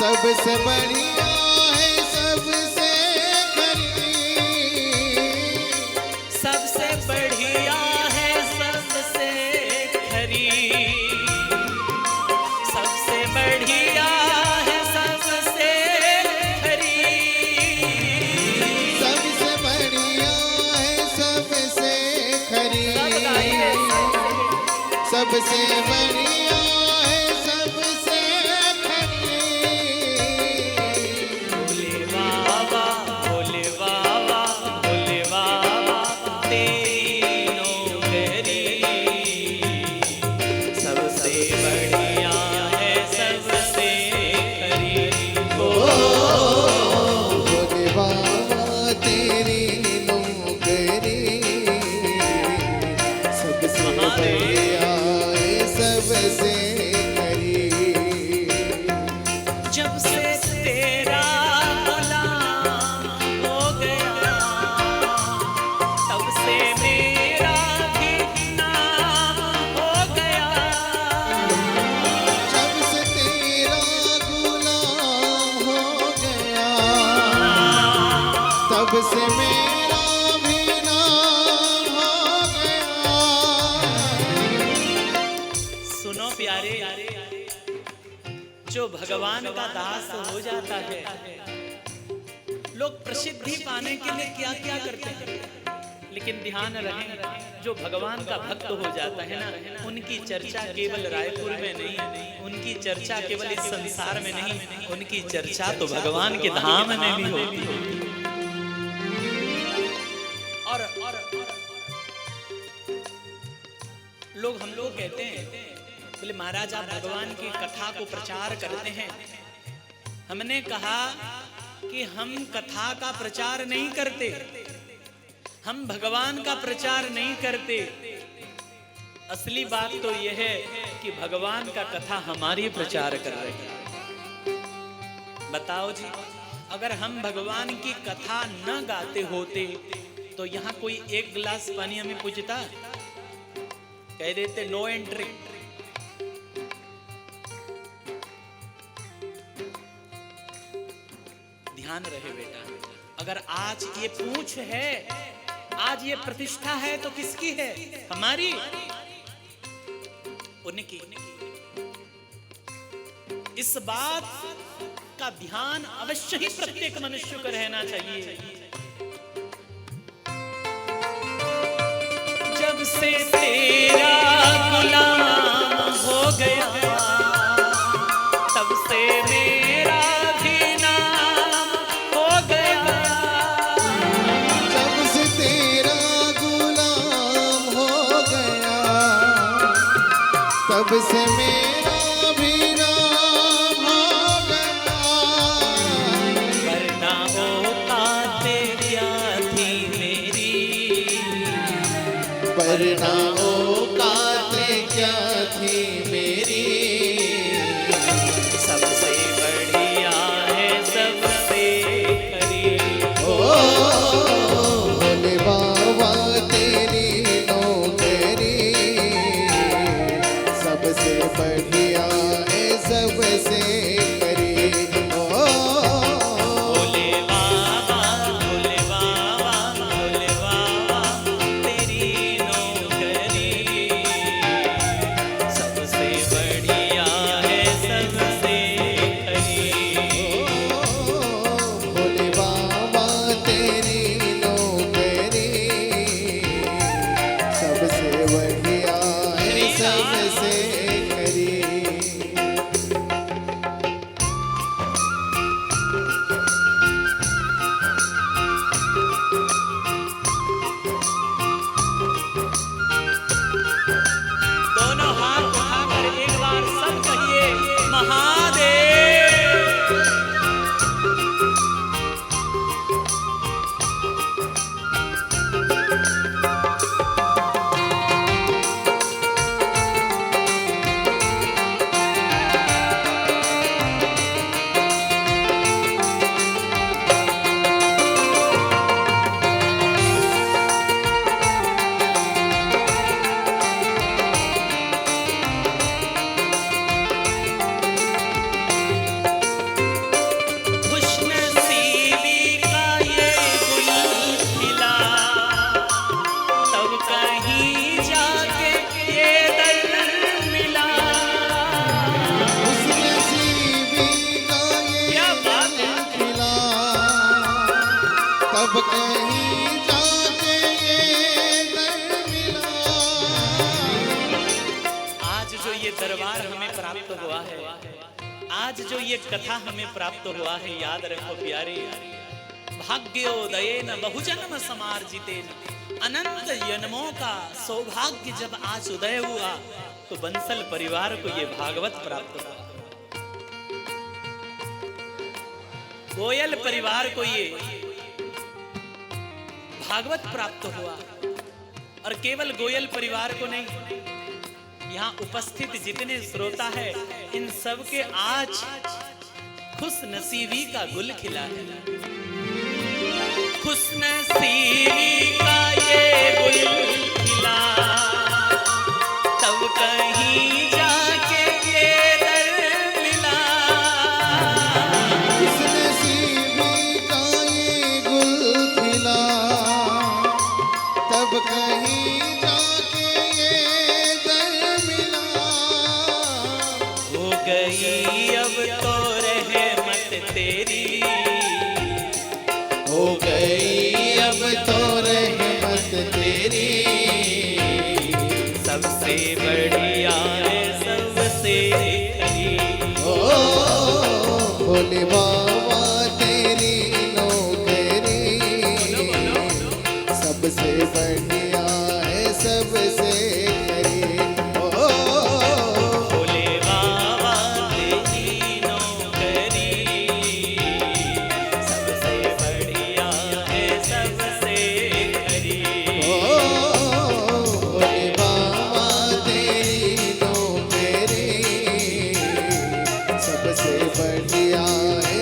सबसे बढ़िया है सबसे खरी, सबसे बढ़िया है सबसे खरी, सबसे बढ़िया है सबसे खरी, सबसे बढ़िया है सबसे खरी, सबसे बढ़िया है सबसे खरी। भोले बाबा भोले बाबा भोले बाबा तेरी नौकरी सबसे बढ़िया है सबसे खरी। भोले बाबा तेरी नौकरी सबसे बढ़िया है सबसे खरी। जब से तेरा गुलाम हो गया तब से मेरा भी नाम हो गया, जब से तेरा गुलाम हो गया तब से मेरा भी नाम हो गया। सुनो प्यारे, जो भगवान का दास हो जाता है, लोग प्रसिद्धि पाने के लिए क्या क्या करते हैं, लेकिन ध्यान रहे जो भगवान का भक्त हो जाता है ना, उनकी चर्चा केवल रायपुर में नहीं, उनकी चर्चा केवल इस संसार में नहीं, उनकी चर्चा तो भगवान के धाम में भी होती है। और हम लोग कहते हैं, बोले महाराज आप भगवान की कथा को प्रचार करते हैं। हमने कहा कि हम कथा का प्रचार नहीं करते, हम भगवान का प्रचार नहीं करते। असली बात तो यह है कि भगवान का कथा हमारी प्रचार कर रहे हैं। बताओ जी, अगर हम भगवान की कथा न गाते होते तो यहाँ कोई एक गिलास पानी हमें पूछता, कह देते नो एंट्री। ध्यान रहे बेटा, अगर आज ये पूछ है, आज ये प्रतिष्ठा है तो किसकी है? हमारी, उनकी। इस बात का ध्यान अवश्य ही प्रत्येक मनुष्य को रहना चाहिए। जब से तेरा गुलाम हो गया तब से मेरा भी नाम हो गया, जब से तेरा गुलाम हो गया तब से मेरा भी नाम हो गया। वरना औकाते क्या थी मेरी, वरना औकाते क्या थी मेरी, सबसे बढ़िया है सबसे खरी। भोले बाबा तेरी नौकरी सबसे बढ़िया है सबसे खरी। भोले बाबा भोले बाबा भोले बाबा तेरी नौकरी तब कहीं जाके ये दर मिला। आज जो ये दरबार हमें प्राप्त हुआ है, आज जो ये कथा हमें प्राप्त हुआ है, याद रखो प्यारे, भाग्योदयेन बहुजन्म समार्जितेन, अनंत जन्मों का सौभाग्य जब आज उदय हुआ तो बंसल परिवार को ये भागवत प्राप्त हुआ, गोयल परिवार को ये भागवत प्राप्त हुआ। और केवल गोयल परिवार को नहीं, यहाँ उपस्थित जितने श्रोता है इन सब के आज खुश नसीबी का गुल खिला है। खुश नसीबी का ये गुल खिला, तब कहीं जाके ये दर मिला। खुश नसीबी का ये गुल खिला, तब कहीं जाके ये दर मिला। हो गई अब तो रहमत तेरी, हो गई अब तो रहमत तेरी, सबसे बढ़िया है सबसे खरी। ओ भोले बाबा तेरी नौकरी, सबसे बढ़िया है सबसे खरी। ओ भोले बाबा तेरी नौकरी, सबसे बढ़िया है सबसे खरी। भोले बाबा तेरी नौकरी, सबसे बढ़िया है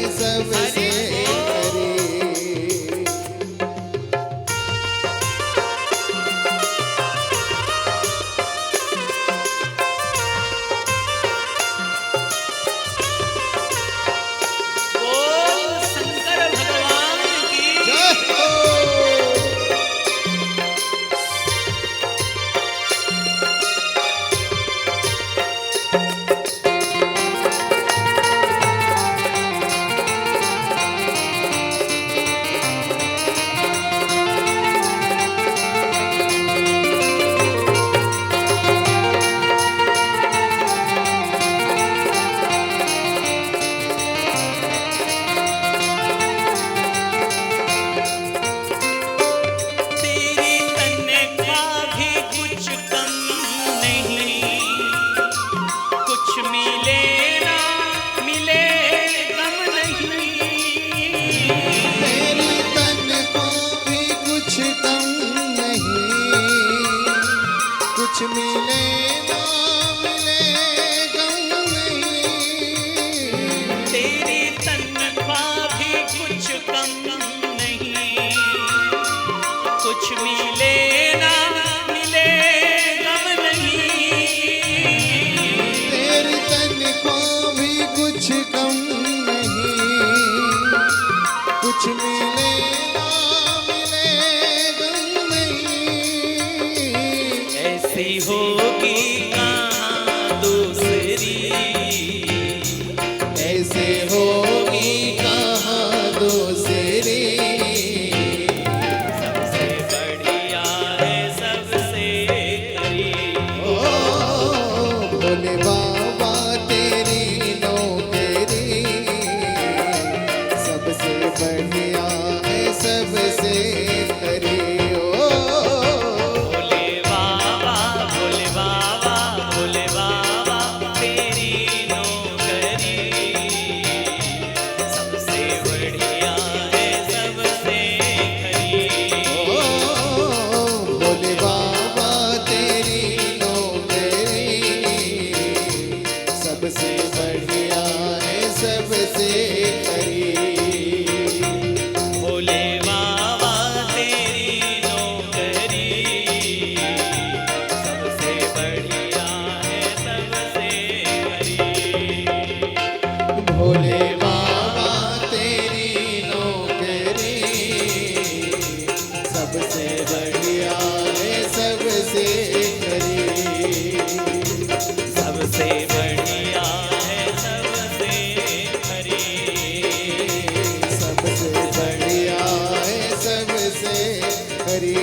हरि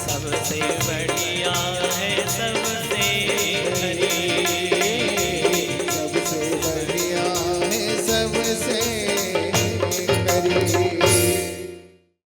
सबसे बड़ी